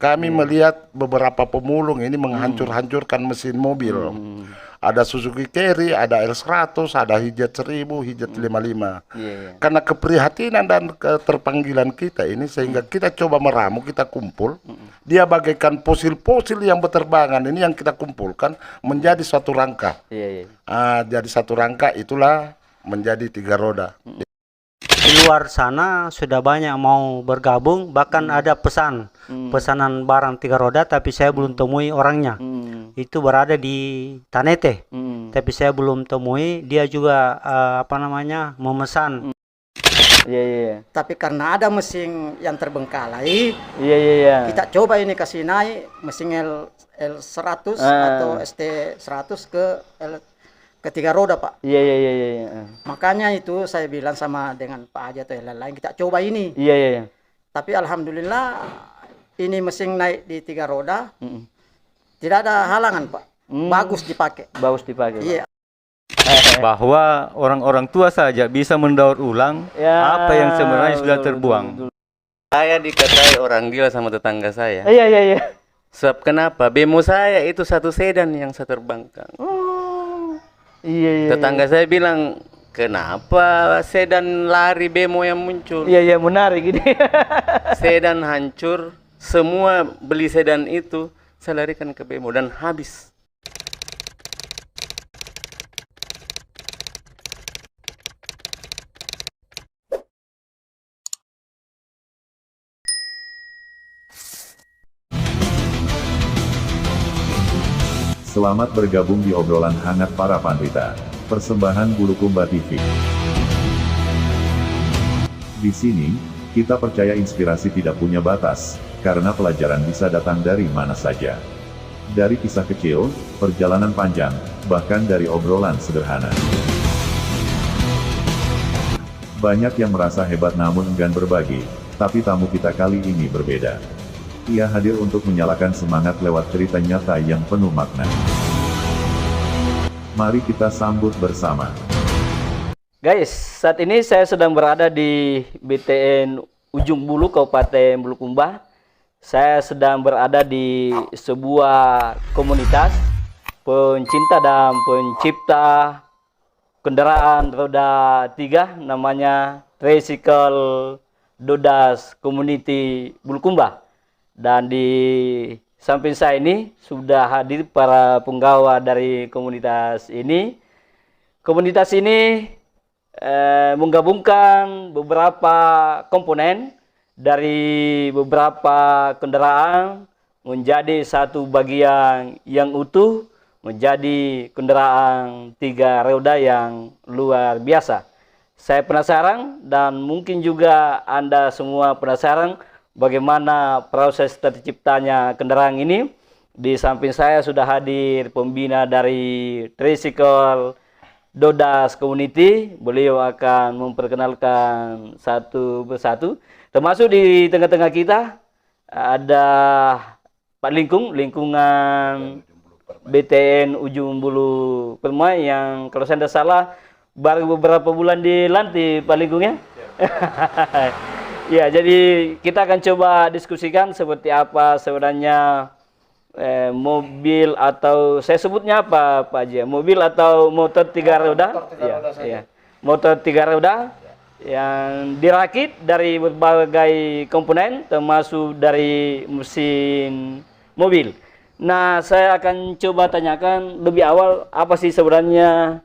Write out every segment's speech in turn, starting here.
kami melihat beberapa pemulung ini menghancur-hancurkan mesin mobil. Ada Suzuki Carry, ada L100, ada Hijet 1000, Hijet 55. Karena keprihatinan dan keterpanggilan kita ini, sehingga kita coba meramu, kita kumpul. Dia bagaikan fosil-fosil yang berterbangan ini yang kita kumpulkan menjadi suatu rangka. Jadi satu rangka itulah menjadi 3 roda. Di luar sana sudah banyak mau bergabung, bahkan ada pesanan barang 3 roda, tapi saya belum temui orangnya. Itu berada di Tanete, tapi saya belum temui. Dia juga memesan. Tapi karena ada mesin yang terbengkalai, kita coba ini kasih naik mesin L100 atau ST100 ke 3 roda, Pak. Makanya itu saya bilang dengan Pak Haji atau yang lain, kita coba ini. Tapi alhamdulillah ini mesin naik di 3 roda. Tidak ada halangan, Pak. Bagus dipakai. Iya. Bahwa orang-orang tua saja bisa mendaur ulang apa yang sebenarnya sudah terbuang. Saya dikatai orang gila sama tetangga saya. Iya. Sebab kenapa? Bemo saya itu satu sedan yang saya terbangkan. Tetangga saya bilang, kenapa sedan lari bemo yang muncul? Iya, menarik ini. Sedan hancur, semua beli sedan itu saya larikan ke bemo dan habis. Selamat bergabung di obrolan hangat para pandita. Persembahan Bulukumba TV. Di sini, kita percaya inspirasi tidak punya batas, karena pelajaran bisa datang dari mana saja. Dari kisah kecil, perjalanan panjang, bahkan dari obrolan sederhana. Banyak yang merasa hebat namun enggan berbagi, tapi tamu kita kali ini berbeda. Ia hadir untuk menyalakan semangat lewat cerita nyata yang penuh makna. Mari kita sambut bersama. Guys, saat ini saya sedang berada di BTN Ujung Bulu, Kabupaten Bulukumba. Saya sedang berada di sebuah komunitas pencinta dan pencipta kendaraan roda 3, namanya Tricycle Dodas Community Bulukumba. Dan di samping saya ini sudah hadir para penggawa dari komunitas ini. Komunitas ini menggabungkan beberapa komponen dari beberapa kendaraan menjadi satu bagian yang utuh, menjadi kendaraan 3 roda yang luar biasa. Saya penasaran dan mungkin juga Anda semua penasaran bagaimana proses terciptanya kendaraan ini. Di samping saya sudah hadir pembina dari Tricycle Dodas Community. Beliau akan memperkenalkan satu persatu. Termasuk di tengah-tengah kita ada Pak lingkungan BTN Ujung Bulu Permai yang kalau saya tidak salah baru beberapa bulan dilantik Pak Lingkungnya. Ya, jadi kita akan coba diskusikan seperti apa sebenarnya mobil atau saya sebutnya apa Pak Haji? Mobil atau motor 3 roda? Motor 3 roda yang dirakit dari berbagai komponen termasuk dari mesin mobil. Nah, saya akan coba tanyakan lebih awal apa sih sebenarnya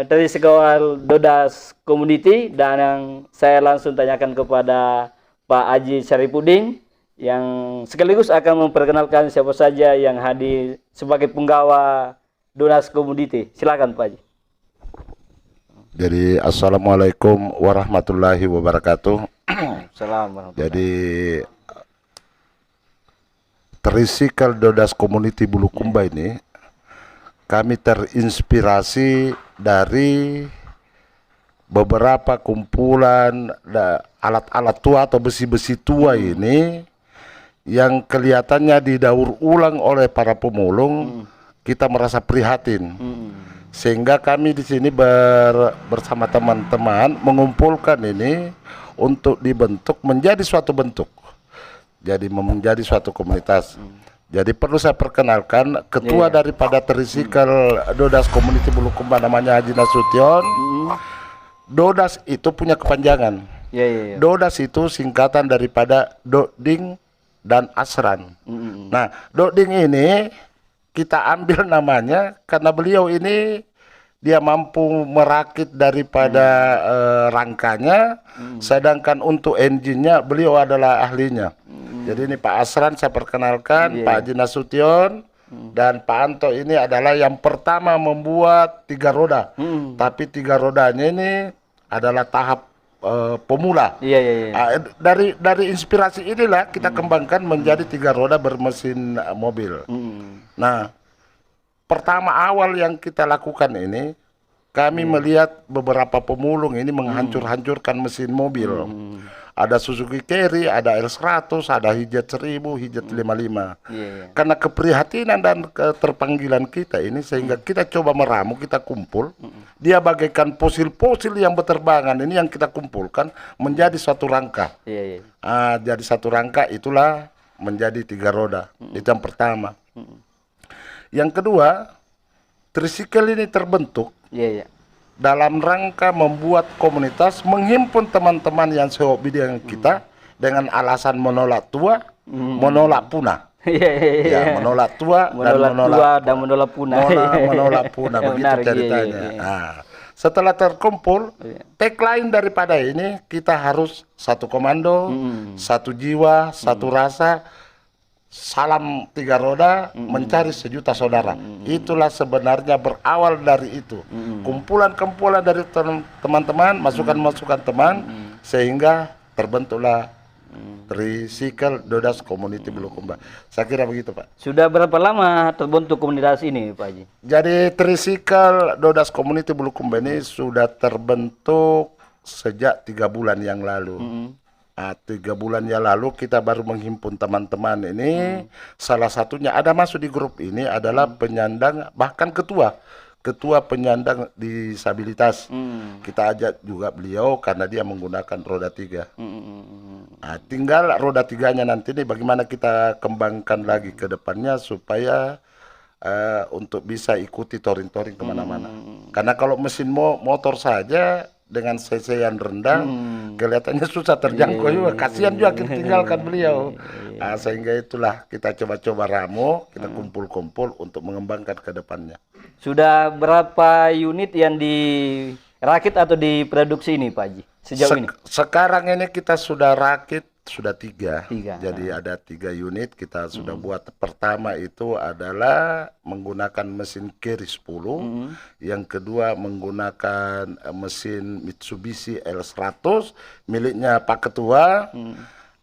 dari Tricycle Dodas Community, dan yang saya langsung tanyakan kepada Pak Haji Syarifuddin yang sekaligus akan memperkenalkan siapa saja yang hadir sebagai penggawa Dodas Community. Silakan Pak Haji. Jadi assalamualaikum warahmatullahi wabarakatuh. Assalamualaikum. Jadi Tricycle Dodas Community Bulukumba ini kami terinspirasi dari beberapa kumpulan alat-alat tua atau besi-besi tua ini yang kelihatannya didaur ulang oleh para pemulung. Kita merasa prihatin. Sehingga kami di sini bersama teman-teman mengumpulkan ini untuk dibentuk menjadi suatu bentuk. jadi menjadi suatu komunitas. Jadi perlu saya perkenalkan ketua daripada Tricycle Dodas Community Bulukumba namanya Haji Nasution. Dodas itu punya kepanjangan. Dodas itu singkatan daripada Doding dan Asran. Nah, Doding ini kita ambil namanya karena beliau ini dia mampu merakit daripada rangkanya, sedangkan untuk engine-nya beliau adalah ahlinya. Jadi ini Pak Asran saya perkenalkan, Pak Haji Nasution, dan Pak Anto ini adalah yang pertama membuat 3 roda. Tapi 3 rodanya ini adalah tahap pemula. Dari inspirasi inilah kita kembangkan menjadi 3 roda bermesin mobil. Nah, pertama awal yang kita lakukan ini, kami melihat beberapa pemulung ini menghancur-hancurkan mesin mobil. Ada Suzuki Carry, ada L100, ada Hijet 1000, Hijet 55. Karena keprihatinan dan keterpanggilan kita ini, sehingga kita coba meramu, kita kumpul. Dia bagaikan fosil-fosil yang berterbangan ini yang kita kumpulkan menjadi suatu rangka. Jadi satu rangka itulah menjadi 3 roda. Itu yang pertama. Yang kedua, Tricycle ini terbentuk dalam rangka membuat komunitas, menghimpun teman-teman yang sehobi dengan kita dengan alasan menolak tua, menolak punah. Menolak tua dan menolak punah. Menolak punah begitu ceritanya. Nah, setelah terkumpul, tagline daripada ini kita harus satu komando, satu jiwa, satu rasa. Salam 3 roda, mencari 1 juta saudara. Itulah sebenarnya berawal dari itu. Kumpulan-kumpulan dari teman-teman, masukan-masukan teman, sehingga terbentuklah Tricycle Dodas Community Bulukumba. Saya kira begitu, Pak. Sudah berapa lama terbentuk komunitas ini, Pak Haji? Jadi Tricycle Dodas Community Bulukumba ini sudah terbentuk sejak 3 bulan yang lalu. 3 bulan yang lalu kita baru menghimpun teman-teman ini. Salah satunya ada masuk di grup ini adalah penyandang, bahkan ketua penyandang disabilitas. Kita ajak juga beliau karena dia menggunakan roda 3. Tinggal roda 3-nya nanti nih bagaimana kita kembangkan lagi ke depannya supaya untuk bisa ikuti touring-touring kemana-mana. Karena kalau mesin motor saja dengan cc yang rendah, kelihatannya susah terjangkau juga. Kasihan juga kita tinggalkan beliau. Sehingga itulah kita coba-coba ramu, kita kumpul-kumpul untuk mengembangkan ke depannya. Sudah berapa unit yang dirakit atau diproduksi ini, Pak Haji, sejauh ini? Sekarang ini kita sudah rakit, sudah 3. Jadi ada 3 unit kita sudah buat. Pertama itu adalah menggunakan mesin Carry 10. Yang kedua menggunakan mesin Mitsubishi L100 miliknya Pak Ketua.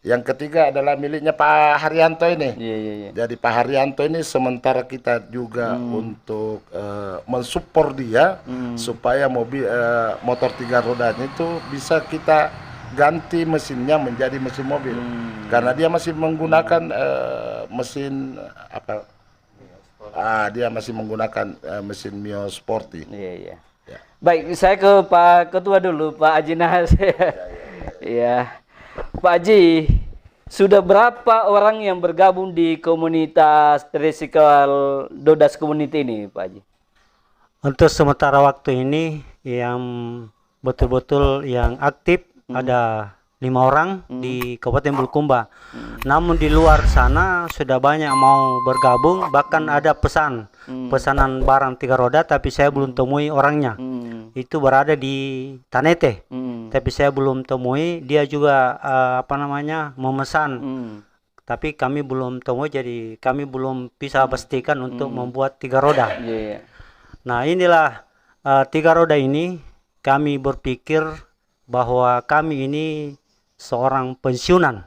Yang ketiga adalah miliknya Pak Haryanto ini. Jadi Pak Haryanto ini sementara kita juga untuk mensupport dia supaya mobil motor 3 rodanya itu bisa kita ganti mesinnya menjadi mesin mobil. Karena dia masih menggunakan mesin apa? Dia masih menggunakan mesin Mio Sporty. Baik, saya ke Pak Ketua dulu, Pak Haji Nahas. Pak Haji, sudah berapa orang yang bergabung di komunitas Tricycle Dodas Community ini, Pak Haji? Untuk sementara waktu ini yang betul-betul yang aktif ada 5 orang di Kabupaten Bulukumba. Namun di luar sana sudah banyak mau bergabung, bahkan ada pesanan barang 3 roda, tapi saya belum temui orangnya. Itu berada di Tanete, tapi saya belum temui. Dia juga memesan, tapi kami belum temui. Jadi kami belum bisa pastikan untuk membuat 3 roda. Nah, inilah 3 roda ini kami berpikir bahwa kami ini seorang pensiunan.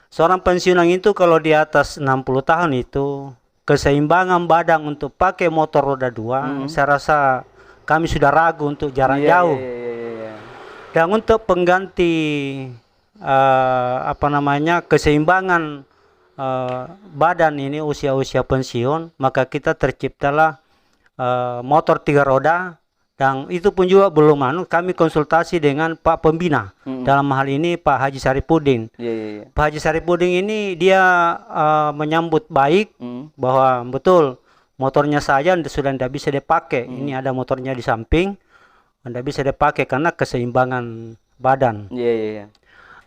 Seorang pensiunan itu kalau di atas 60 tahun itu keseimbangan badan untuk pakai motor roda 2, saya rasa kami sudah ragu untuk jarak jauh. Dan untuk pengganti keseimbangan badan ini usia-usia pensiun, maka kita terciptalah motor 3 roda Dan itu pun juga belum kami konsultasi dengan Pak Pembina. Dalam hal ini Pak Haji Saripudin. Pak Haji Saripudin ini dia menyambut baik bahwa betul motornya saja sudah tidak bisa dipakai. Ini ada motornya di samping, tidak bisa dipakai karena keseimbangan badan.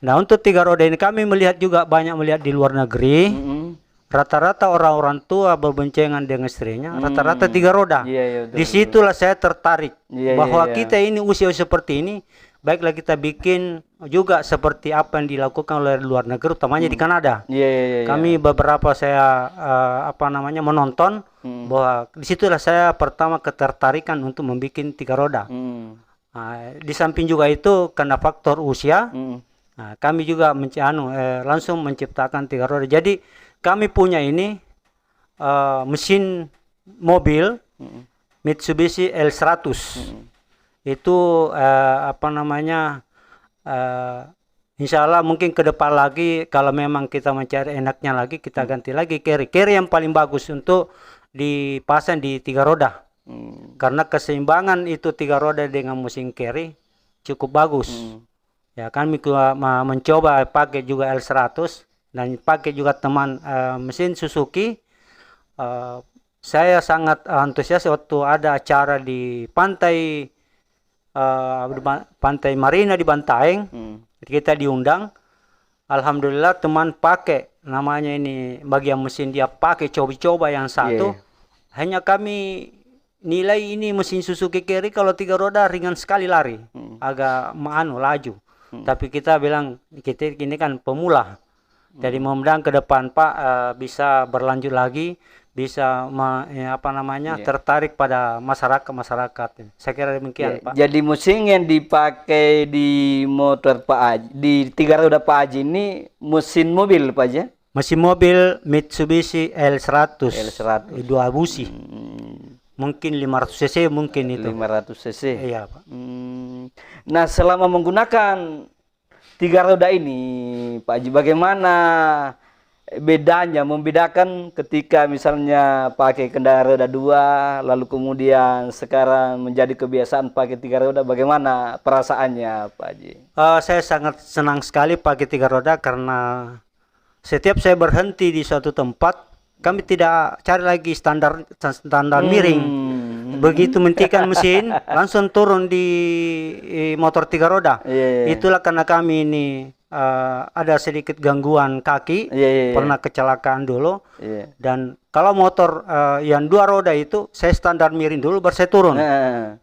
Nah, untuk 3 roda ini kami melihat juga banyak melihat di luar negeri. Rata-rata orang-orang tua berboncengan dengan istrinya, rata-rata 3 roda. Disitulah saya tertarik bahwa kita ini usia seperti ini, baiklah kita bikin juga seperti apa yang dilakukan oleh luar negeri, utamanya di Kanada. Kami beberapa saya menonton bahwa disitulah saya pertama ketertarikan untuk membuat 3 roda. Di samping juga itu karena faktor usia, kami juga langsung menciptakan 3 roda. Jadi kami punya ini mesin mobil Mitsubishi L100. Itu insya Allah mungkin ke depan lagi kalau memang kita mencari enaknya lagi kita ganti lagi carry yang paling bagus untuk dipasang di 3 roda. Karena keseimbangan itu 3 roda dengan mesin carry cukup bagus. Ya, kami mencoba pakai juga L100 dan pakai juga teman mesin Suzuki. Saya sangat antusias waktu ada acara di pantai Marina di Bantaeng. Kita diundang. Alhamdulillah teman pakai namanya ini bagian mesin dia pakai coba-coba yang satu. Hanya kami nilai ini mesin Suzuki Carry kalau 3 roda ringan sekali lari, agak laju. Tapi kita bilang kita ini kan pemula. Jadi mudah-mudahan ke depan Pak bisa berlanjut lagi, bisa tertarik pada masyarakat. Saya kira demikian Pak. Jadi mesin yang dipakai di motor Pak Haji, di 3 roda Pak Haji ini mesin mobil Pak Haji? Mesin mobil Mitsubishi L100. 2 busi. Mungkin 500 cc mungkin itu. 500 cc. Iya Pak. Nah, selama menggunakan 3 roda ini Pak Haji, bagaimana bedanya, membedakan ketika misalnya pakai kendaraan roda 2 lalu kemudian sekarang menjadi kebiasaan pakai 3 roda, bagaimana perasaannya Pak Haji? Saya sangat senang sekali pakai 3 roda karena setiap saya berhenti di suatu tempat kami tidak cari lagi standar miring. Begitu mentikan mesin langsung turun di motor 3 roda. Itulah karena kami ini ada sedikit gangguan kaki, pernah kecelakaan dulu. Dan kalau motor yang 2 roda itu saya standar miring dulu baru saya turun.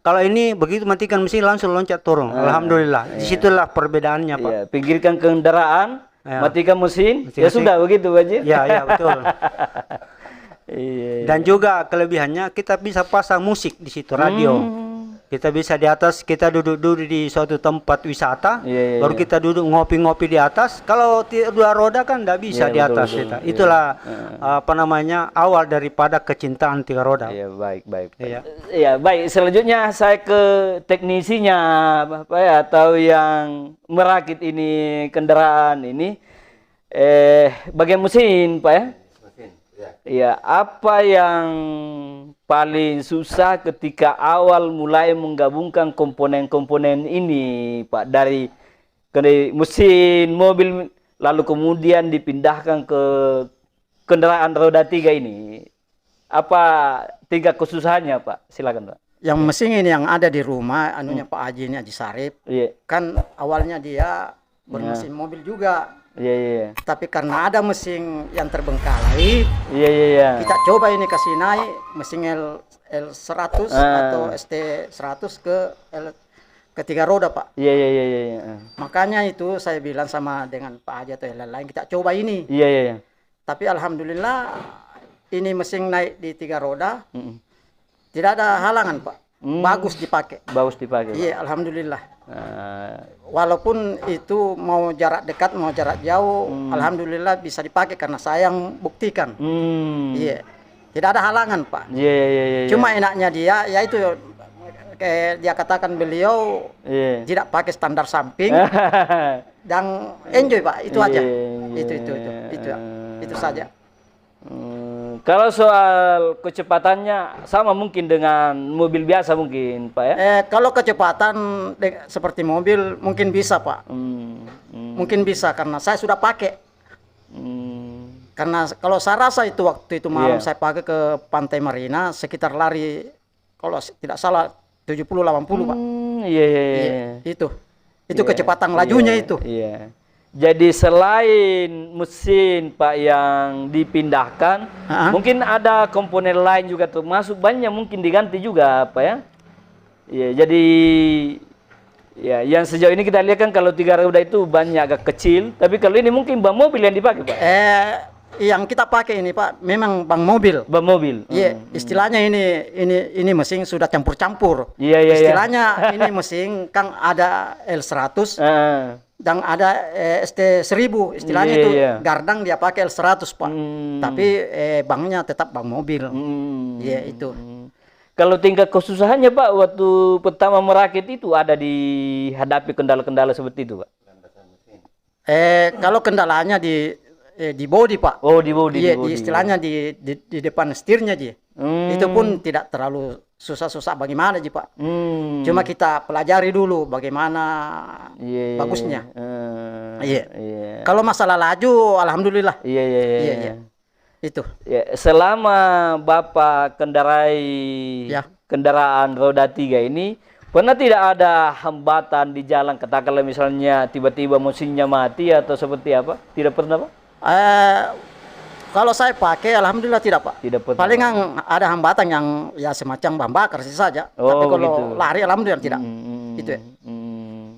Kalau ini begitu matikan mesin langsung loncat turun. Alhamdulillah. Disitulah perbedaannya Pak. Pinggirkan kendaraan, matikan mesin, ya sudah begitu Pak Haji. Ya betul. Dan juga kelebihannya kita bisa pasang musik di situ, radio. Kita bisa di atas, kita duduk di suatu tempat wisata, baru kita duduk ngopi-ngopi di atas. Kalau 2 roda kan tidak bisa di atas. Itulah awal daripada kecintaan 3 roda. Baik. Baik. Selanjutnya saya ke teknisinya, Bapak ya, atau yang merakit ini kendaraan ini. Bagian mesin, Pak ya. Ya, apa yang paling susah ketika awal mulai menggabungkan komponen-komponen ini, Pak, dari mesin mobil lalu kemudian dipindahkan ke kendaraan roda 3 ini? Apa 3 kesusahannya, Pak? Silakan, Pak. Yang mesin ini yang ada di rumah, anunya Pak Haji ini Haji Sarip, kan awalnya dia bermesin mobil juga. Tapi karena ada mesin yang terbengkalai, kita coba ini kasih naik mesin L100 atau ST100 ke 3 roda Pak. Makanya itu saya bilang sama dengan Pak Haji atau yang lain, kita coba ini. Tapi alhamdulillah ini mesin naik di 3 roda, tidak ada halangan Pak. Bagus dipakai. Iya, alhamdulillah. Walaupun itu mau jarak dekat mau jarak jauh, alhamdulillah bisa dipakai karena saya yang buktikan. Iya, tidak ada halangan Pak. Cuma enaknya dia, yaitu kayak dia katakan beliau tidak pakai standar samping dan enjoy Pak, itu aja. Itu saja. Kalau soal kecepatannya sama mungkin dengan mobil biasa mungkin Pak ya? Kalau kecepatan seperti mobil mungkin bisa Pak. Mungkin bisa karena saya sudah pakai. Karena kalau saya rasa itu waktu itu malam saya pakai ke Pantai Marina sekitar lari kalau tidak salah 70-80 Pak. Iya. Itu kecepatan lajunya itu. Iya. Jadi selain mesin Pak yang dipindahkan, mungkin ada komponen lain juga termasuk banyak mungkin diganti juga Pak ya. Iya, jadi ya yang sejauh ini kita lihat kan kalau 3 roda itu banyak agak kecil, tapi kalau ini mungkin ban mobil yang dipakai Pak. Yang kita pakai ini Pak memang ban mobil. Ban mobil. Iya, istilahnya ini mesin sudah campur-campur. Iya. Istilahnya ini mesin kan ada L100 dan ada ST1000. Istilahnya itu gardang dia pakai L100 Pak. Tapi bannya tetap ban mobil. Iya itu. Kalau tingkat kesusahannya Pak waktu pertama merakit itu ada dihadapi kendala-kendala seperti itu Pak? Kalau kendalanya di bodi Pak. Oh di bodi. Iya, istilahnya di depan setirnya Ji. Itu pun tidak terlalu susah-susah bagaimana Ji Pak. Cuma kita pelajari dulu bagaimana bagusnya. Iya. Kalau masalah laju, alhamdulillah. Iya. Itu. Ya, selama Bapak kendarai kendaraan roda 3 ini, pernah tidak ada hambatan di jalan? Katakanlah misalnya tiba-tiba mesinnya mati atau seperti apa? Tidak pernah Pak? Kalau saya pakai, alhamdulillah tidak Pak. Tidak pernah. Paling ada hambatan yang ya semacam bahan bakar sih saja. Tapi kalau lari, alhamdulillah tidak. Itu ya.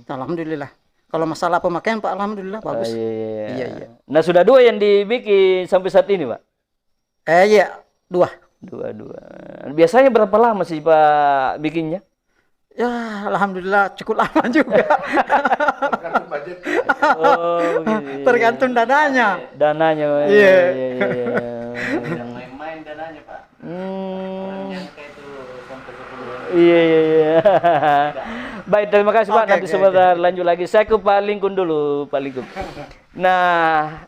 Alhamdulillah. Kalau masalah pemakaian Pak, alhamdulillah bagus. Iya. Nah sudah 2 yang dibikin sampai saat ini Pak? Iya, 2. Biasanya berapa lama sih Pak bikinnya? Ya, alhamdulillah cukup lama juga. Tergantung budget. Tergantung dananya. Iya. Yang main-main dananya Pak. Iya. Baik, terima kasih Pak. Nanti sebentar lanjut lagi. Saya ke Pak Lingkun dulu, Pak Lingkun. Nah,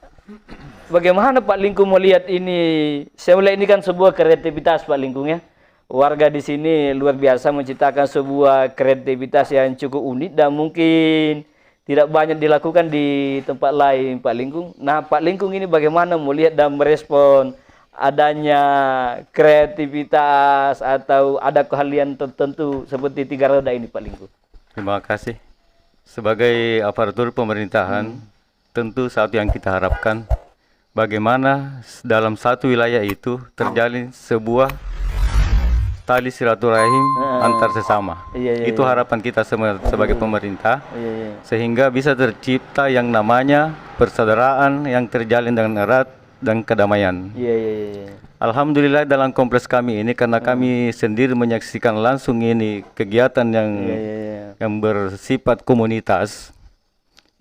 bagaimana Pak Lingkun melihat ini? Saya melihat ini kan sebuah kreativitas Pak Lingkun ya. Warga di sini luar biasa menciptakan sebuah kreativitas yang cukup unik dan mungkin tidak banyak dilakukan di tempat lain Pak Lingkun. Nah, Pak Lingkun ini bagaimana melihat dan merespon adanya kreativitas atau ada keahlian tertentu seperti 3 roda ini Pak Lingkun? Terima kasih. Sebagai aparatur pemerintahan, tentu satu yang kita harapkan, bagaimana dalam satu wilayah itu terjalin sebuah tali silaturahim antar sesama. Itu harapan kita sebagai pemerintah, sehingga bisa tercipta yang namanya persaudaraan yang terjalin dengan erat dan kedamaian. Alhamdulillah dalam kompleks kami ini, karena kami sendiri menyaksikan langsung ini kegiatan yang bersifat komunitas,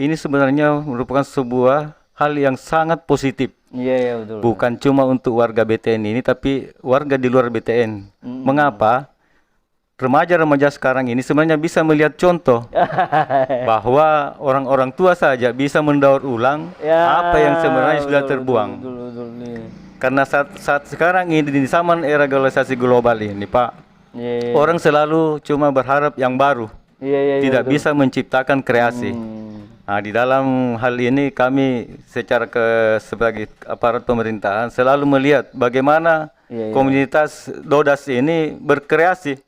ini sebenarnya merupakan sebuah hal yang sangat positif. Betul. Bukan cuma untuk warga BTN ini, tapi warga di luar BTN. Mengapa? Remaja-remaja sekarang ini sebenarnya bisa melihat contoh bahwa orang-orang tua saja bisa mendaur ulang apa yang sebenarnya sudah terbuang. Karena saat sekarang ini di zaman era globalisasi global ini, Pak, orang selalu cuma berharap yang baru, tidak bisa menciptakan kreasi. Nah, di dalam hal ini kami sebagai aparat pemerintahan selalu melihat bagaimana komunitas Dodas ini berkreasi.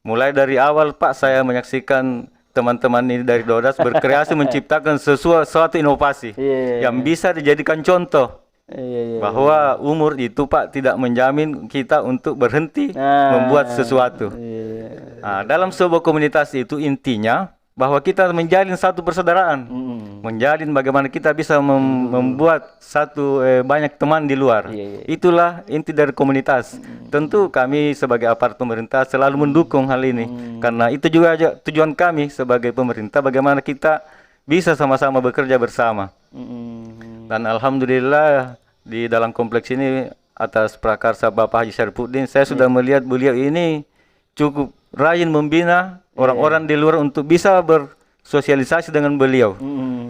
Mulai dari awal Pak, saya menyaksikan teman-teman ini dari Dodas berkreasi menciptakan sesuatu inovasi yang bisa dijadikan contoh. Bahwa umur itu Pak tidak menjamin kita untuk berhenti membuat sesuatu. Nah, dalam sebuah komunitas itu intinya bahwa kita menjalin satu persaudaraan, menjalin bagaimana kita bisa membuat banyak teman di luar. Itulah inti dari komunitas. Tentu kami sebagai aparat pemerintah selalu mendukung hal ini, karena itu juga tujuan kami sebagai pemerintah, bagaimana kita bisa sama-sama bekerja bersama. Dan alhamdulillah di dalam kompleks ini atas prakarsa Bapak Haji Syarifuddin, saya sudah melihat beliau ini cukup rajin membina orang-orang di luar untuk bisa sosialisasi dengan beliau.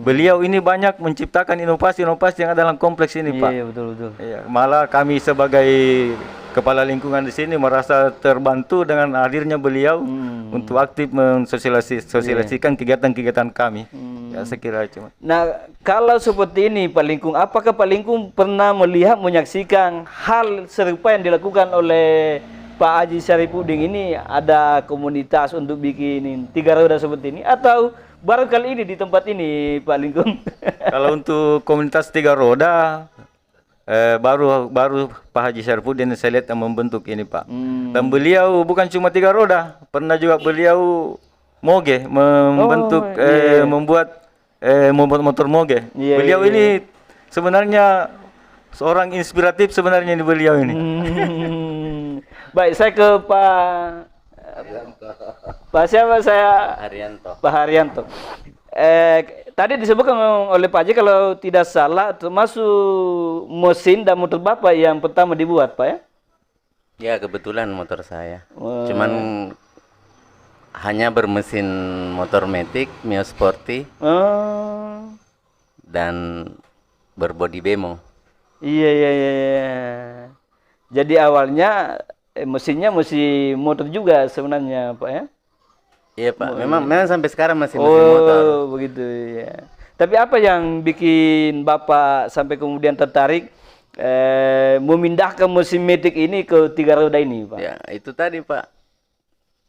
Beliau ini banyak menciptakan inovasi-inovasi yang ada dalam kompleks ini, Pak. Iya, betul betul. Iya, malah kami sebagai kepala lingkungan di sini merasa terbantu dengan hadirnya beliau untuk aktif mensosialisasikan kegiatan-kegiatan kami. Ya, saya kira cuma. Nah, kalau seperti ini Pak Lingkung, apakah Pak Lingkung pernah melihat, menyaksikan hal serupa yang dilakukan oleh Pak Haji Syarifuddin ini? Ada komunitas untuk bikin 3 roda seperti ini, atau baru kali ini di tempat ini Pak Lingkung? Kalau untuk komunitas 3 roda, baru Pak Haji Syarifuddin saya lihat yang membentuk ini, Pak. Dan beliau bukan cuma 3 roda, pernah juga beliau moge membentuk membuat motor moge. Beliau ini sebenarnya seorang inspiratif sebenarnya ini beliau ini. Baik, saya ke Pak siapa saya? Haryanto. Pak Haryanto. Tadi disebutkan oleh Pak Haji kalau tidak salah termasuk mesin dan motor Bapak yang pertama dibuat, Pak ya? Ya, kebetulan motor saya. Cuman hanya bermesin motor matic Mio Sporty dan berbodi bemo. Iya. Jadi awalnya mesinnya mesin motor juga sebenarnya, Pak ya? Iya, Pak. Memang sampai sekarang masih mesin motor. Oh, begitu ya. Tapi apa yang bikin Bapak sampai kemudian tertarik memindahkan mesin matic ini ke 3 roda ini, Pak? Ya, itu tadi, Pak.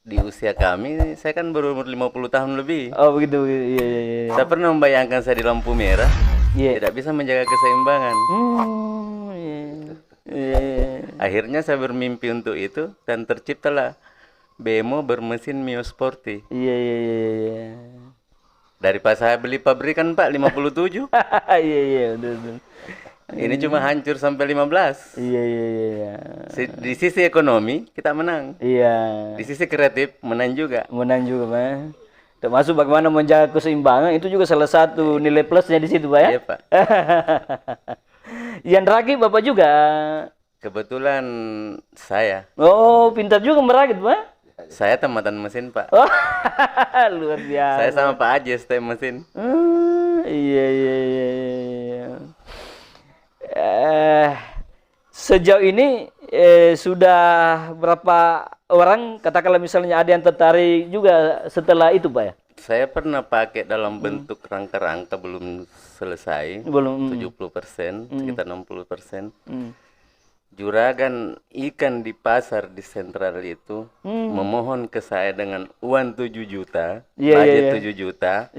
Di usia kami, saya kan berumur 50 tahun lebih. Oh, begitu. Iya. Saya pernah membayangkan saya di lampu merah, Iya. tidak bisa menjaga keseimbangan. Iya. Akhirnya saya bermimpi untuk itu dan terciptalah bemo bermesin Mio Sporty. Iya. Dari pas saya beli pabrikan, Pak, 57. Iya, betul. Ini cuma hancur sampai 15. Iya. Di sisi ekonomi kita menang. Iya. Di sisi kreatif menang juga. Menang juga, Pak. Termasuk bagaimana menjaga keseimbangan itu juga salah satu nilai plusnya di situ, Pak ya? Iya, Pak. Yang rakit Bapak juga. Kebetulan saya. Oh, pintar juga merakit, Pak. Saya tamatan mesin, Pak. Oh, luar biasa. Saya sama Pak Aji STM mesin. Iya. Sejauh ini sudah berapa orang, katakanlah misalnya ada yang tertarik juga setelah itu, Pak ya? Saya pernah pakai dalam bentuk rangka-rangka belum selesai. Belum. 70%, sekitar 60%. Juragan ikan di pasar di sentral itu memohon ke saya dengan uang 7 juta, budget 7 juta,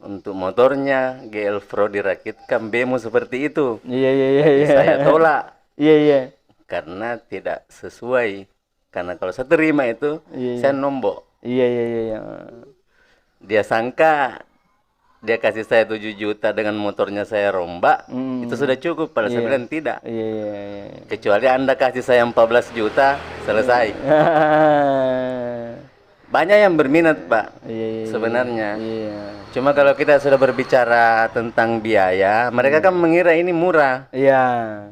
untuk motornya GL Pro dirakitkan bemo seperti itu. Iya. Saya tolak. Iya. Karena tidak sesuai. Karena kalau saya terima itu, saya nombok. Iya. Dia sangka dia kasih saya 7 juta dengan motornya saya rombak, itu sudah cukup. Padahal saya bilang tidak. Iya. Kecuali Anda kasih saya 14 juta, selesai. Banyak yang berminat, Pak, sebenarnya. Cuma kalau kita sudah berbicara tentang biaya, mereka kan mengira ini murah. Iya.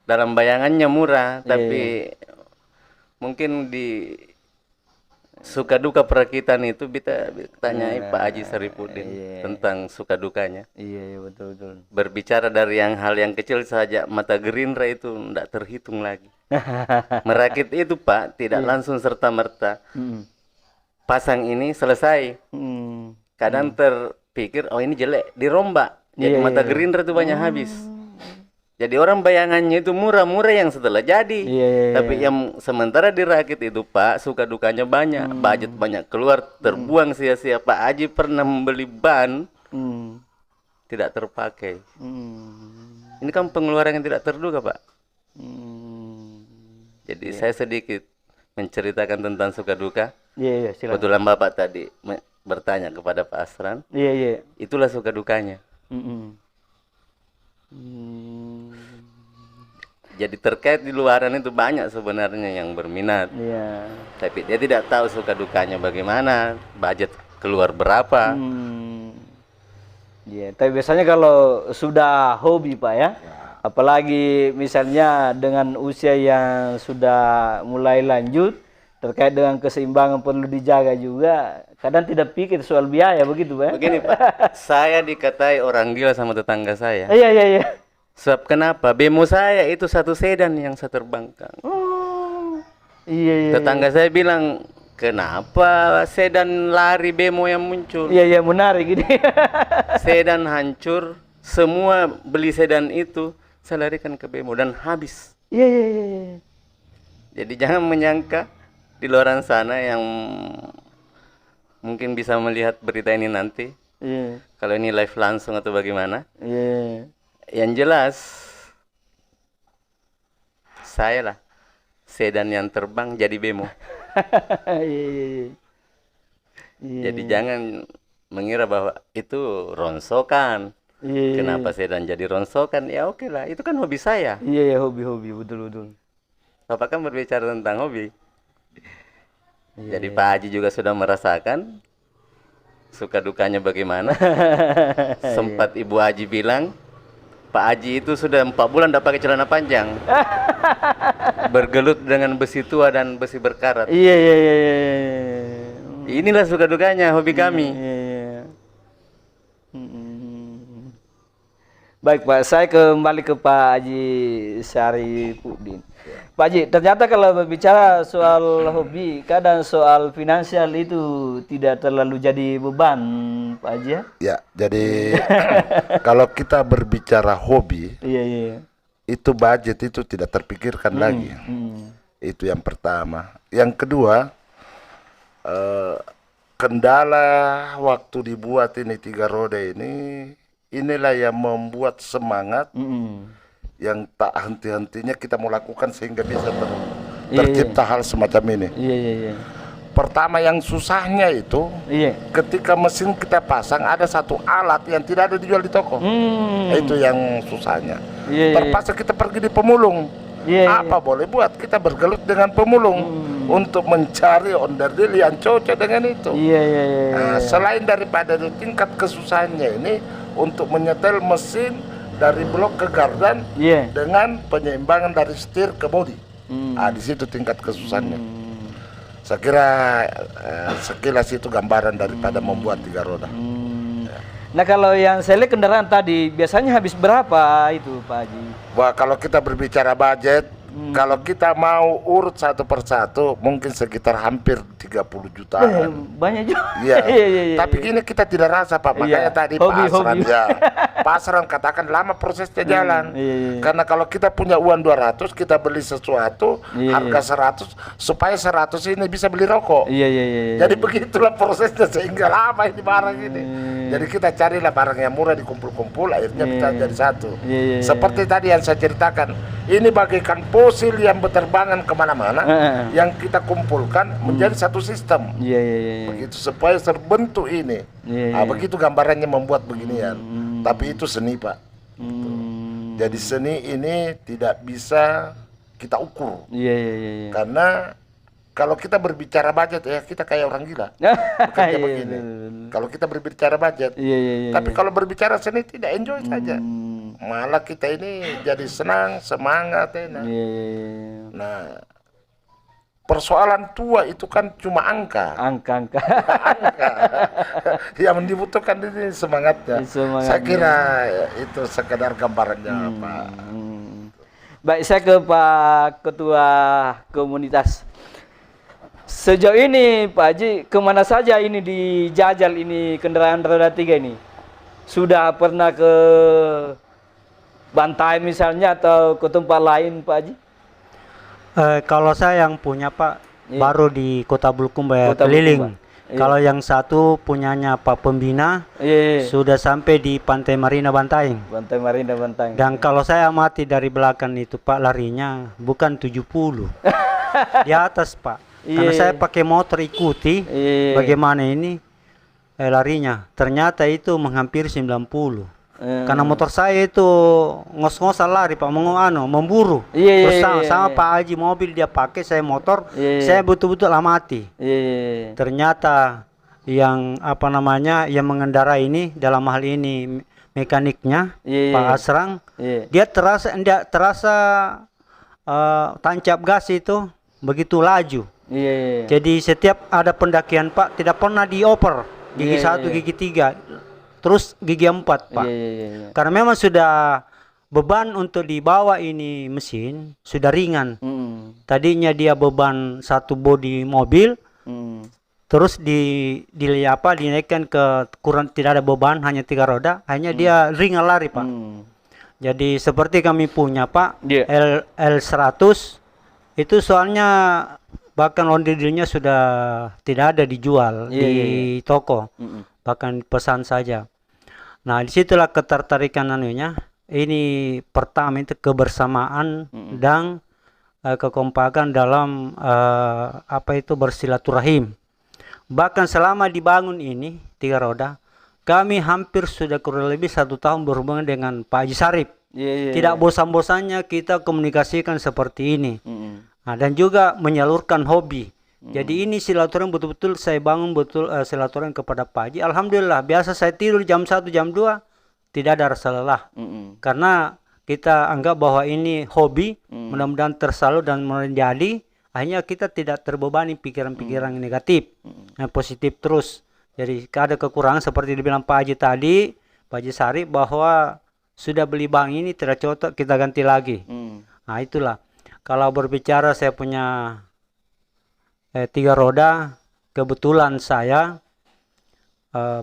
Dalam bayangannya murah, tapi mungkin di suka duka perakitan itu kita tanyai Pak Haji Syarifuddin tentang suka dukanya. Iya, betul. Berbicara dari hal yang kecil saja, mata Gerindra itu tidak terhitung lagi. Merakit itu, Pak, tidak langsung serta-merta. Pasang ini selesai. Kadang terpikir, oh ini jelek, dirombak. Jadi mata Gerindra itu banyak habis. Jadi orang bayangannya itu murah-murah yang setelah jadi. Tapi yang sementara dirakit itu, Pak, suka dukanya banyak. Budget banyak keluar, terbuang sia-sia. Pak Haji pernah membeli ban, tidak terpakai. Ini kan pengeluaran yang tidak terduga, Pak. Jadi saya sedikit menceritakan tentang suka duka. Iya, silakan. Kebetulan Bapak tadi bertanya kepada Pak Asran. Iya. Itulah suka dukanya. Jadi terkait di luaran itu banyak sebenarnya yang berminat. Iya. Tapi dia tidak tahu suka dukanya bagaimana, budget keluar berapa. Iya, tapi biasanya kalau sudah hobi, Pak ya, apalagi misalnya dengan usia yang sudah mulai lanjut, terkait dengan keseimbangan perlu dijaga juga. Kadang tidak pikir soal biaya begitu, Pak. Begini Pak, saya dikatai orang gila sama tetangga saya. Iya. Sebab kenapa? Bemo saya itu satu sedan yang saya terbangkan. Oh, iya. Tetangga saya bilang, kenapa sedan lari bemo yang muncul? Iya, menarik ini. Sedan hancur, semua beli sedan itu saya larikan ke bemo dan habis. Iya. Jadi jangan menyangka di luar sana yang mungkin bisa melihat berita ini nanti. Iya. Kalau ini live langsung atau bagaimana? Iya. Yang jelas saya lah sedan yang terbang jadi bemo. Iya. Jadi jangan mengira bahwa itu ronsokan. Iya. Kenapa sedan jadi ronsokan? Ya oke lah, itu kan hobi saya. Iya, hobi betul. Bapak kan berbicara tentang hobi. Jadi Pak Haji juga sudah merasakan suka dukanya bagaimana. Sempat Ibu Haji bilang, Pak Haji itu sudah 4 bulan tidak pakai celana panjang. Bergelut dengan besi tua dan besi berkarat. Iya. Inilah suka dukanya hobi kami. Iya. Baik Pak, saya kembali ke Pak Haji Syarifudin. Pak Haji, ternyata kalau berbicara soal hobi, kadang soal finansial itu tidak terlalu jadi beban, Pak Haji ya? Ya, jadi kalau kita berbicara hobi, Iya. itu budget itu tidak terpikirkan lagi. Itu yang pertama. Yang kedua, kendala waktu dibuat ini 3 roda ini, inilah yang membuat semangat yang tak henti-hentinya kita mau lakukan sehingga bisa tercipta hal semacam ini. Iya. Pertama yang susahnya itu, ketika mesin kita pasang ada satu alat yang tidak ada dijual di toko. Itu yang susahnya. Terpaksa kita pergi di pemulung. Apa boleh buat, kita bergelut dengan pemulung untuk mencari onderdil yang cocok dengan itu. Nah, selain daripada itu, tingkat kesusahannya ini untuk menyetel mesin dari blok ke gardan dengan penyeimbangan dari setir ke bodi. Di situ tingkat kesusahannya. Saya kira sekilas itu gambaran daripada membuat 3 roda. Nah kalau yang saya lihat kendaraan tadi biasanya habis berapa itu Pak Haji? Wah, kalau kita berbicara budget, kalau kita mau urut satu persatu mungkin sekitar hampir 30 jutaan. Banyak juga. Iya. Tapi gini kita tidak rasa Pak, makanya tadi Pak Asran ya. Pak Asran katakan lama prosesnya jalan. Karena kalau kita punya uang 200, kita beli sesuatu harga 100 supaya 100 ini bisa beli rokok. Jadi begitulah prosesnya sehingga lama ini barang ini. Jadi kita carilah barang yang murah dikumpul-kumpul akhirnya bisa jadi satu. Seperti tadi yang saya ceritakan, ini bagaikan fosil yang berterbangan kemana-mana yang kita kumpulkan menjadi satu sistem. Begitu supaya terbentuk ini. Begitu gambarannya membuat beginian. Tapi itu seni Pak. Jadi seni ini tidak bisa kita ukur. Karena kalau kita berbicara budget ya kita kayak orang gila. Bekerja begini. Kalau kita berbicara budget. Tapi kalau berbicara seni tidak, enjoy saja. Malah kita ini jadi senang, semangat enak. Nah, persoalan tua itu kan cuma angka. Angka. Yang dibutuhkan ini semangatnya. Saya kira itu sekedar gambarannya Pak. Baik, saya ke Pak Ketua Komunitas. Sejauh ini Pak Haji, kemana saja ini dijajal ini kendaraan roda 3 ini? Sudah pernah ke Bantai misalnya atau ke tempat lain Pak Haji? Kalau saya yang punya Pak, baru di Kota Bulukumba keliling. Kalau yang satu punyanya Pak Pembina, sudah sampai di Pantai Marina Bantaing. Pantai Marina Bantaing. Dan kalau saya amati dari belakang itu Pak, larinya bukan 70. Di atas Pak. Karena saya pakai motor ikuti bagaimana ini larinya. Ternyata itu menghampiri 90. Karena motor saya itu ngos-ngosan lari Pak, memburu. Terus sama Pak Haji mobil dia pakai, saya motor, saya betul-betul amati. Ternyata yang yang mengendarai ini dalam hal ini mekaniknya Pak Asrang, dia terasa tancap gas itu begitu laju. Iya, iya, iya. Jadi setiap ada pendakian Pak tidak pernah dioper gigi Iya, 1, iya. gigi 3, terus gigi 4 Pak. Iya, iya, iya. Karena memang sudah beban untuk dibawa ini mesin sudah ringan. Tadinya dia beban satu bodi mobil, terus dinaikkan ke kurang, tidak ada beban, hanya 3 roda, hanya dia ringan lari Pak. Jadi seperti kami punya Pak, Iya. L100 itu soalnya bahkan onderdilnya sudah tidak ada dijual Iya, di iya, toko, bahkan pesan saja. Nah disitulah ketertarikan anunya. Ini pertama itu kebersamaan dan kekompakan dalam apa itu bersilaturahim. Bahkan selama dibangun ini 3 roda, kami hampir sudah kurang lebih 1 tahun berhubungan dengan Pak Haji Sarip. Tidak bosan-bosannya kita komunikasikan seperti ini. Nah, dan juga menyalurkan hobi. Jadi ini silaturahim betul-betul saya bangun betul silaturahim kepada Pak Haji. Alhamdulillah, biasa saya tidur jam 1, jam 2 tidak ada rasa lelah. Karena kita anggap bahwa ini hobi, mudah-mudahan tersalur dan menjadi, akhirnya kita tidak terbebani pikiran-pikiran negatif, yang positif terus. Jadi ada kekurangan seperti dibilang Pak Haji tadi, Pak Haji Sarip, bahwa sudah beli bank ini tidak cocok, kita ganti lagi. Nah itulah, kalau berbicara saya punya 3 roda, kebetulan saya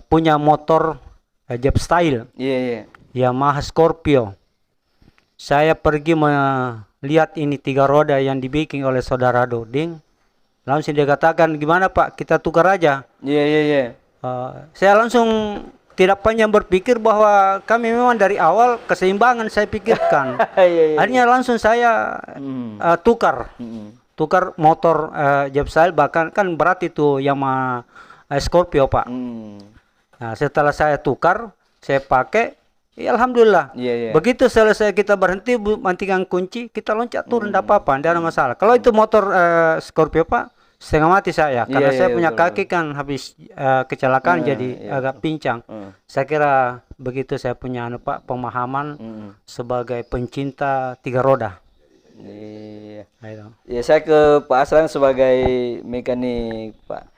punya motor Jet Style, Yamaha Scorpio. Saya pergi melihat ini 3 roda yang dibikin oleh saudara Doding. Langsung dia katakan, gimana Pak, kita tukar aja. Saya langsung tidak panjang berpikir bahwa kami memang dari awal keseimbangan saya pikirkan. Akhirnya langsung saya tukar motor Jet Style, bahkan kan berat itu Yamaha Scorpio Pak. Nah, setelah saya tukar, saya pakai, ya alhamdulillah. Begitu selesai kita berhenti, matikan kunci, kita loncat turun, tidak apa-apa, tidak ada masalah. Kalau itu motor Scorpio Pak, setengah mati saya, karena saya punya kaki kan habis kecelakaan, jadi agak pincang. Saya kira begitu saya punya Pak pemahaman sebagai pencinta 3 roda. Ya, saya ke Pak Aslan sebagai mekanik Pak.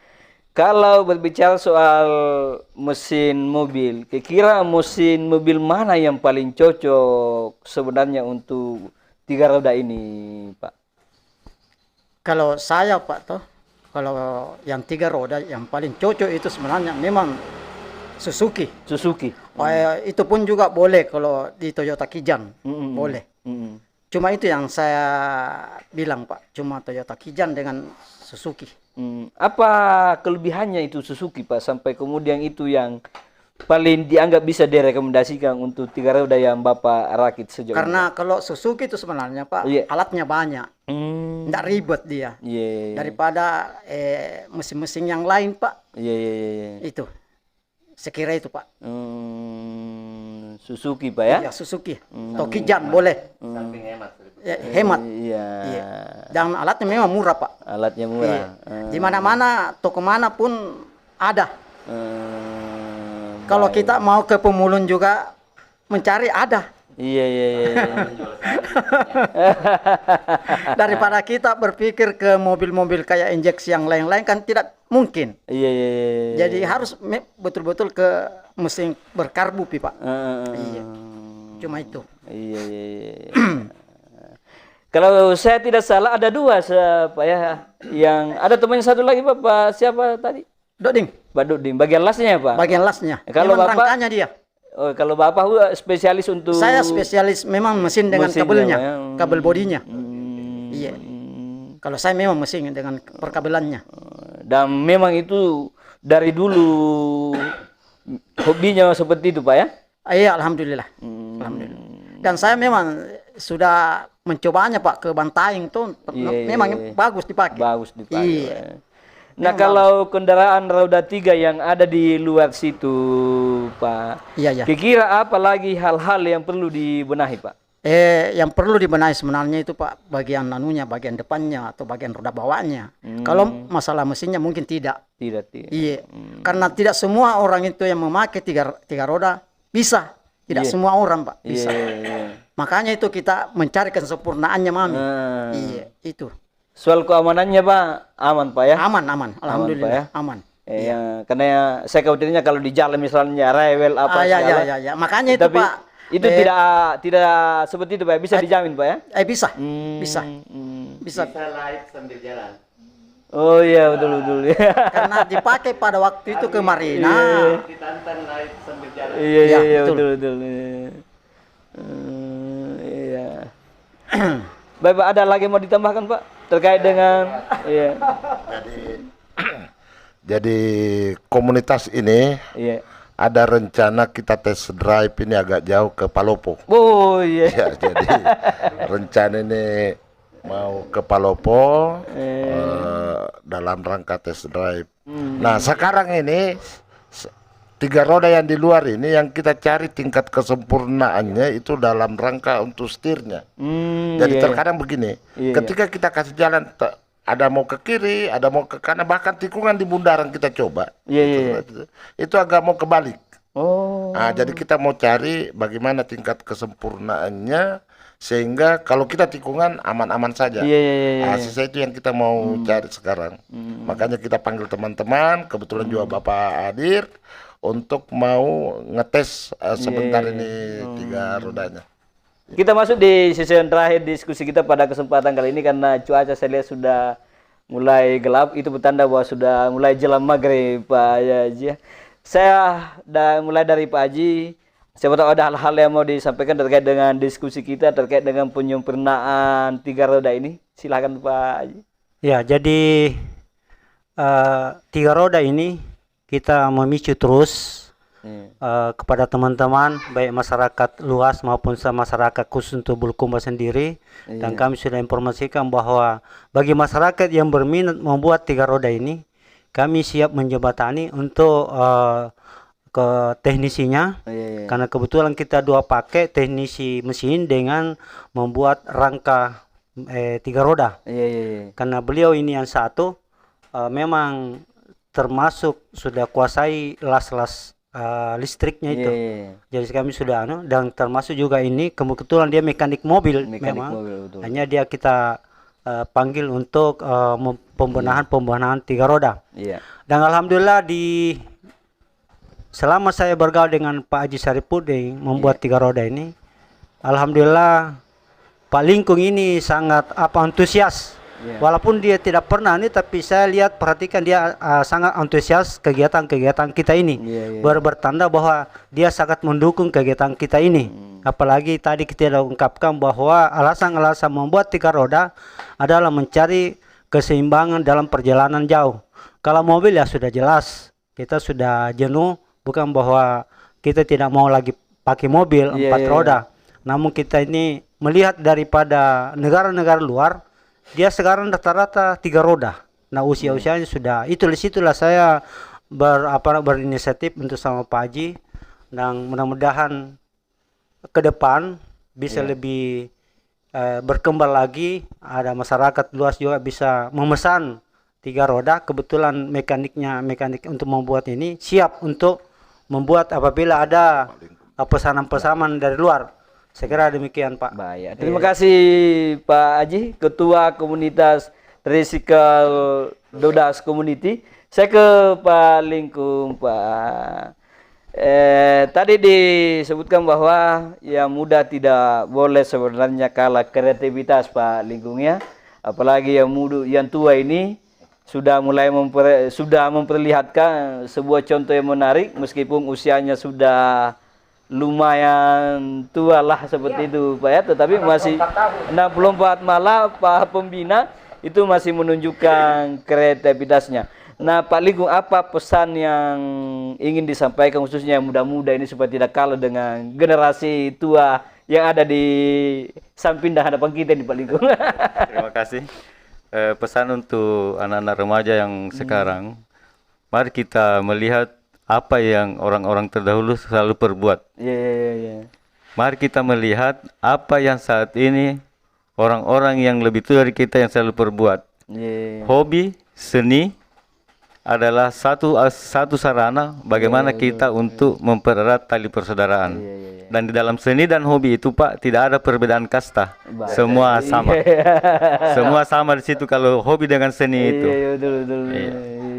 Kalau berbicara soal mesin mobil, kira-kira mesin mobil mana yang paling cocok sebenarnya untuk 3 roda ini, Pak? Kalau saya Pak toh, kalau yang 3 roda yang paling cocok itu sebenarnya memang Suzuki. Itu pun juga boleh kalau di Toyota Kijang, boleh. Cuma itu yang saya bilang Pak, cuma Toyota Kijang dengan Suzuki. Apa kelebihannya itu Suzuki Pak, sampai kemudian itu yang paling dianggap bisa direkomendasikan untuk 3 roda yang Bapak rakit sejauh ini? Karena kalau Suzuki itu sebenarnya Pak, alatnya banyak, tidak ribet dia. Daripada mesin-mesin yang lain Pak. Itu, sekira itu Pak. Suzuki Pak ya? Ya Suzuki, atau Kijang boleh. Hemat. Dan alatnya memang murah Pak. Alatnya murah. Di mana-mana, toko mana pun ada. Kalau kita mau ke pemulung juga mencari ada. Daripada kita berpikir ke mobil-mobil kayak injeksi yang lain-lain kan tidak mungkin. Jadi harus betul-betul ke mesin berkarbu Pak. Cuma itu. Kalau saya tidak salah ada 2 Pak ya. Yang ada temannya satu lagi Pak, siapa tadi? Doding. Pak Doding. Bagian lasnya Pak. Bagian lasnya. Kalau memang Bapak rangkanya dia. Oh, kalau Bapak spesialis untuk... Saya spesialis memang mesin dengan kabelnya, kabel bodinya. Kalau saya memang mesin dengan perkabelannya. Dan memang itu dari dulu hobinya seperti itu Pak ya? Iya, alhamdulillah. Alhamdulillah. Dan saya memang sudah mencobanya Pak ke Bantaing tuh, memang bagus dipakai. Nah, memang kalau kendaraan roda 3 yang ada di luar situ Pak, kira-kira apa lagi hal-hal yang perlu dibenahi Pak? Yang perlu dibenahi sebenarnya itu Pak, bagian nanunya, bagian depannya atau bagian roda bawahnya. Kalau masalah mesinnya mungkin tidak. Karena tidak semua orang itu yang memakai tiga roda bisa. Tidak semua orang Pak bisa. Makanya itu kita mencari kesempurnaannya Mami. Itu. soal keamanannya Pak, aman Pak ya? Aman, alhamdulillah, Pak, ya? aman. Karena saya khawatirnya kalau di jalan misalnya rewel apa segala. Ya. Makanya itu Tapi Pak. itu tidak seperti itu Pak, bisa dijamin Pak ya? Bisa. Bisa live sambil jalan. Oh iya betul. Karena dipakai pada waktu itu ke Marina. Ditantang live sambil jalan. Iya betul. betul. Iya. Baik Pak, ada lagi mau ditambahkan Pak terkait dengan iya. Jadi komunitas ini Iya. ada rencana kita tes drive ini agak jauh ke Palopo. Oh iya. Ya, jadi rencana ini mau ke Palopo dalam rangka tes drive. Nah, sekarang ini 3 roda yang di luar ini yang kita cari tingkat kesempurnaannya itu dalam rangka untuk setirnya. Jadi terkadang begini, ketika kita kasih jalan ada mau ke kiri, ada mau ke kanan, bahkan tikungan di bundaran kita coba. Itu agak mau kebalik. Nah, jadi kita mau cari bagaimana tingkat kesempurnaannya sehingga kalau kita tikungan aman-aman saja. Sisa itu yang kita mau cari sekarang. Makanya kita panggil teman-teman, kebetulan juga Bapak hadir untuk mau ngetes sebentar ini 3 rodanya. Kita masuk di sesi yang terakhir diskusi kita pada kesempatan kali ini karena cuaca saya lihat sudah mulai gelap. Itu bertanda bahwa sudah mulai jelang maghrib Pak Haji. Saya mulai dari Pak Haji. Siapa tahu ada hal-hal yang mau disampaikan terkait dengan diskusi kita terkait dengan penyempurnaan 3 roda ini. Silakan Pak Haji. Ya, jadi 3 roda ini kita memicu terus kepada teman-teman baik masyarakat luas maupun masyarakat khusus untuk Bulukumba sendiri. Dan kami sudah informasikan bahwa bagi masyarakat yang berminat membuat 3 roda ini, kami siap menjembatani untuk ke teknisinya. Karena kebetulan kita 2 pakai teknisi mesin dengan membuat rangka 3 roda. Karena beliau ini yang satu memang termasuk sudah kuasai las-las listriknya itu. Jadi kami sudah dan termasuk juga ini kebetulan dia mekanik mobil memang. Hanya dia kita panggil untuk pembenahan 3 roda. Dan alhamdulillah selama saya bergaul dengan Pak Haji Saripudin membuat 3 roda ini, alhamdulillah Pak Lingkung ini sangat antusias. Walaupun dia tidak pernah ini, tapi saya lihat perhatikan dia sangat antusias kegiatan-kegiatan kita ini. Bertanda bahwa dia sangat mendukung kegiatan kita ini. Apalagi tadi kita sudah ungkapkan bahwa alasan-alasan membuat 3 roda adalah mencari keseimbangan dalam perjalanan jauh. Kalau mobil ya sudah jelas kita sudah jenuh, bukan bahwa kita tidak mau lagi pakai mobil 4 roda. Namun kita ini melihat daripada negara-negara luar, dia sekarang rata-rata 3 roda. Nah, usia-usianya sudah situlah saya berinisiatif untuk sama Pak Haji, dan mudah-mudahan ke depan bisa lebih berkembang lagi. Ada masyarakat luas juga bisa memesan 3 roda. Kebetulan mekanik untuk membuat ini siap untuk membuat apabila ada pesanan-pesanan dari luar. Saya kira demikian Pak. Baik. Terima kasih Pak Haji, Ketua Komunitas Tricycle Dodas Community. Saya ke Pak Lingkung Pak. Tadi disebutkan bahwa yang muda tidak boleh sebenarnya kalah kreativitas Pak Lingkung ya. Apalagi yang tua ini sudah mulai memperlihatkan sebuah contoh yang menarik meskipun usianya sudah lumayan tua lah seperti itu Pak ya, tetapi masih 64 malah Pak Pembina itu masih menunjukkan kreativitasnya. Nah Pak Lingkung, apa pesan yang ingin disampaikan khususnya yang muda-muda ini supaya tidak kalah dengan generasi tua yang ada di samping dan hadapan kita nih Pak Lingkung? Terima kasih. Pesan untuk anak-anak remaja yang sekarang, mari kita melihat apa yang orang-orang terdahulu selalu perbuat. Mari kita melihat apa yang saat ini orang-orang yang lebih tua dari kita yang selalu perbuat. Hobi, seni adalah satu sarana bagaimana kita untuk mempererat tali persaudaraan. Dan di dalam seni dan hobi itu Pak tidak ada perbedaan kasta. Semua sama. Semua sama di situ kalau hobi dengan seni itu. Iya.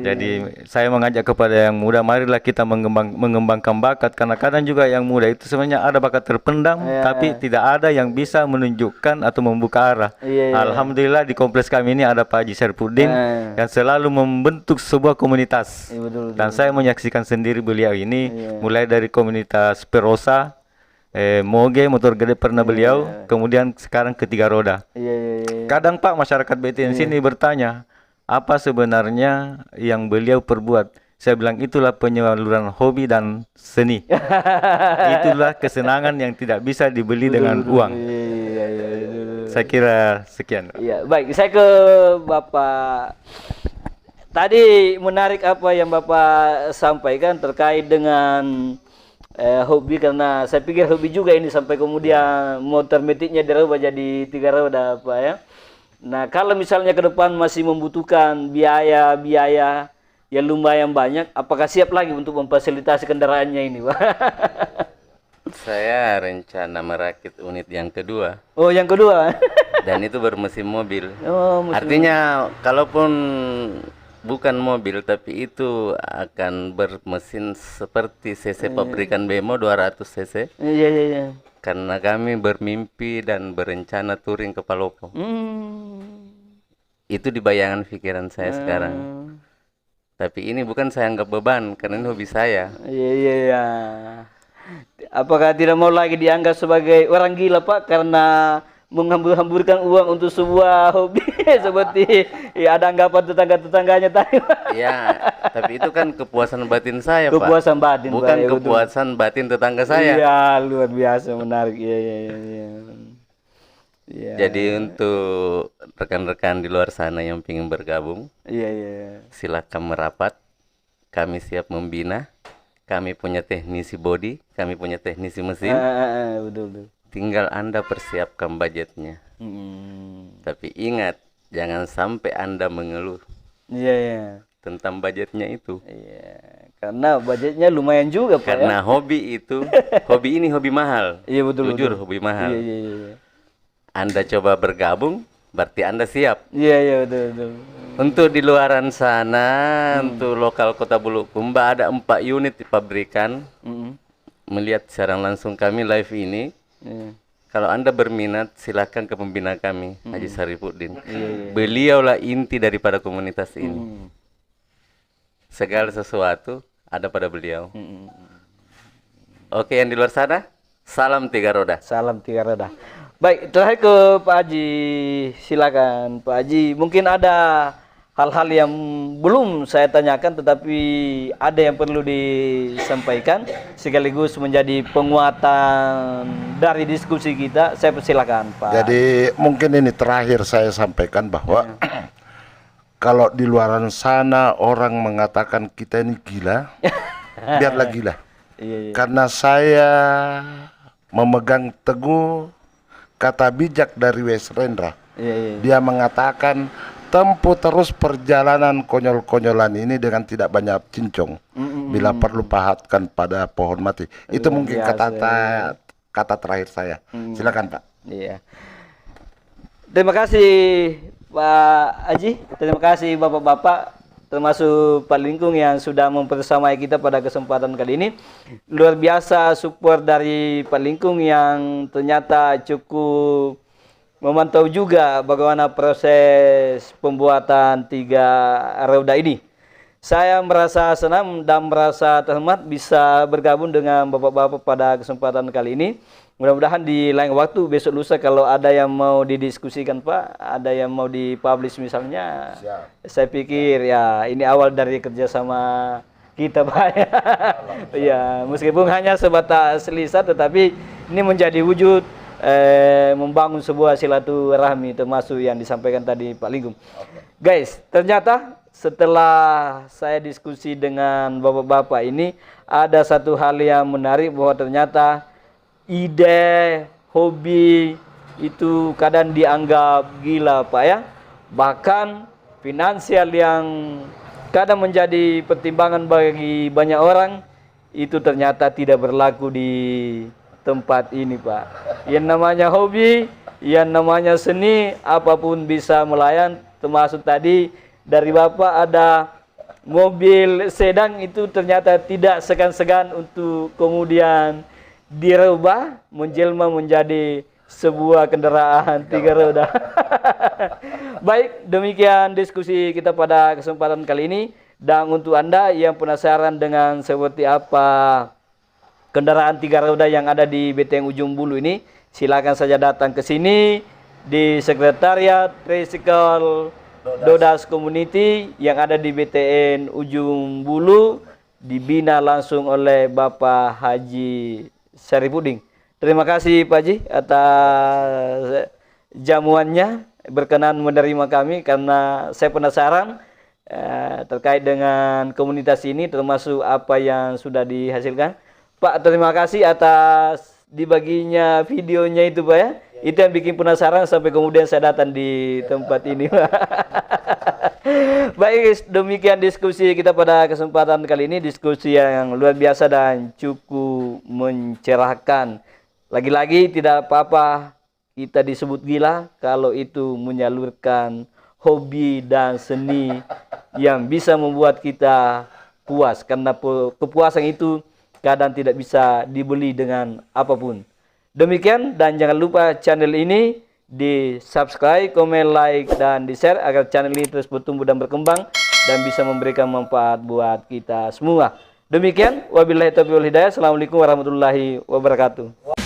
Jadi saya mengajak kepada yang muda, marilah kita mengembangkan bakat, karena kadang juga yang muda itu sebenarnya ada bakat terpendam, tapi tidak ada yang bisa menunjukkan atau membuka arah. Alhamdulillah di kompleks kami ini ada Pak Haji Syarifudin yang selalu membentuk sebuah komunitas. Dan saya menyaksikan sendiri beliau ini mulai dari komunitas Perosa, Moge, motor gede pernah beliau, kemudian sekarang ke 3 roda. Kadang Pak masyarakat BTN sini bertanya, apa sebenarnya yang beliau perbuat? Saya bilang itulah penyaluran hobi dan seni. Itulah kesenangan yang tidak bisa dibeli dengan uang. Saya kira sekian. Iya, baik. Saya ke Bapak. Tadi menarik apa yang Bapak sampaikan terkait dengan hobi, karena saya pikir hobi juga ini sampai kemudian motor metiknya dirubah jadi 3 roda Pak ya. Nah, kalau misalnya ke depan masih membutuhkan biaya yang lumayan banyak, apakah siap lagi untuk memfasilitasi kendaraannya ini, Pak? Saya rencana merakit unit yang kedua. Oh, yang kedua. Dan itu bermesin mobil. Oh, artinya kalaupun bukan mobil, tapi itu akan bermesin seperti CC pabrikan Bemo 200 cc. Iya. Karena kami bermimpi dan berencana touring ke Palopo. Itu di bayangan pikiran saya sekarang. Tapi ini bukan saya anggap beban, karena ini hobi saya. Iya. Apakah tidak mau lagi dianggap sebagai orang gila Pak, karena menghambur-hamburkan uang untuk sebuah hobi seperti ada anggapan tetangga-tetangganya tadi. Ya, tapi itu kan kepuasan batin saya, Pak. Kepuasan batin, bukan Pak, kepuasan batin tetangga saya. Iya, luar biasa menarik. Iya. Jadi untuk rekan-rekan di luar sana yang ingin bergabung, silakan merapat. Kami siap membina. Kami punya teknisi body, kami punya teknisi mesin. Betul. Tinggal Anda persiapkan budgetnya. Tapi ingat, jangan sampai Anda mengeluh tentang budgetnya itu. Karena budgetnya lumayan juga Pak. Karena hobi itu, hobi ini hobi mahal. Iya betul. Jujur hobi mahal. Iya. Anda coba bergabung, berarti Anda siap. Iya betul. Untuk di luaran sana, untuk lokal Kota Bulukumba ada 4 unit di pabrikan. Melihat secara langsung kami live ini. Kalau Anda berminat, silakan ke pembina kami, Haji Syarifudin. Beliaulah inti daripada komunitas ini. Segala sesuatu ada pada beliau. Oke, yang di luar sana, salam 3 roda. Salam 3 roda. Baik, terakhir ke Pak Haji, silakan Pak Haji. Mungkin ada hal-hal yang belum saya tanyakan, tetapi ada yang perlu disampaikan sekaligus menjadi penguatan dari diskusi kita. Saya persilakan Pak. Jadi mungkin ini terakhir saya sampaikan bahwa kalau di luaran sana orang mengatakan kita ini gila, biarlah gila. Karena saya memegang teguh kata bijak dari Wes Rendra. Dia mengatakan tempuh terus perjalanan konyol-konyolan ini dengan tidak banyak cincong. Bila perlu pahatkan pada pohon mati. Itu mungkin kata terakhir saya. Silakan Pak. Iya. Terima kasih Pak Haji. Terima kasih Bapak-bapak, termasuk Pak Lingkung yang sudah mempersamai kita pada kesempatan kali ini. Luar biasa support dari Pak Lingkung yang ternyata cukup memantau juga bagaimana proses pembuatan 3 roda ini. Saya merasa senang dan merasa terhormat bisa bergabung dengan Bapak-bapak pada kesempatan kali ini. Mudah-mudahan di lain waktu, besok lusa kalau ada yang mau didiskusikan Pak, ada yang mau dipublish misalnya. Saya pikir ya ini awal dari kerjasama kita Pak. Ya, meskipun hanya sebatas lisan, tetapi ini menjadi wujud membangun sebuah silaturahmi, termasuk yang disampaikan tadi Pak Lingkung. Guys, ternyata setelah saya diskusi dengan bapak-bapak ini, ada satu hal yang menarik, bahwa ternyata ide, hobi itu kadang dianggap gila Pak ya. Bahkan finansial yang kadang menjadi pertimbangan bagi banyak orang, itu ternyata tidak berlaku di tempat ini, Pak. Yang namanya hobi, yang namanya seni, apapun bisa melayan, termasuk tadi dari Bapak ada mobil sedan itu ternyata tidak segan-segan untuk kemudian dirubah menjelma menjadi sebuah kendaraan 3 roda. Baik, demikian diskusi kita pada kesempatan kali ini. Dan untuk Anda yang penasaran dengan seperti apa kendaraan 3 roda yang ada di BTN Ujung Bulu ini, silakan saja datang ke sini di Sekretariat Tricycle Dodas Community yang ada di BTN Ujung Bulu, dibina langsung oleh Bapak Haji Syarifudin. Terima kasih Pak Haji atas jamuannya, berkenan menerima kami karena saya penasaran terkait dengan komunitas ini, termasuk apa yang sudah dihasilkan. Pak, terima kasih atas dibaginya videonya itu Pak ya. Itu yang bikin penasaran sampai kemudian saya datang di tempat ini. Baik, demikian diskusi kita pada kesempatan kali ini, diskusi yang luar biasa dan cukup mencerahkan. Lagi-lagi tidak apa-apa kita disebut gila kalau itu menyalurkan hobi dan seni yang bisa membuat kita puas, karena kepuasan itu kadang tidak bisa dibeli dengan apapun. Demikian, dan jangan lupa channel ini di subscribe, komen, like, dan di share agar channel ini terus bertumbuh dan berkembang dan bisa memberikan manfaat buat kita semua. Demikian, wabillahi taufiq wal hidayah. Assalamualaikum warahmatullahi wabarakatuh.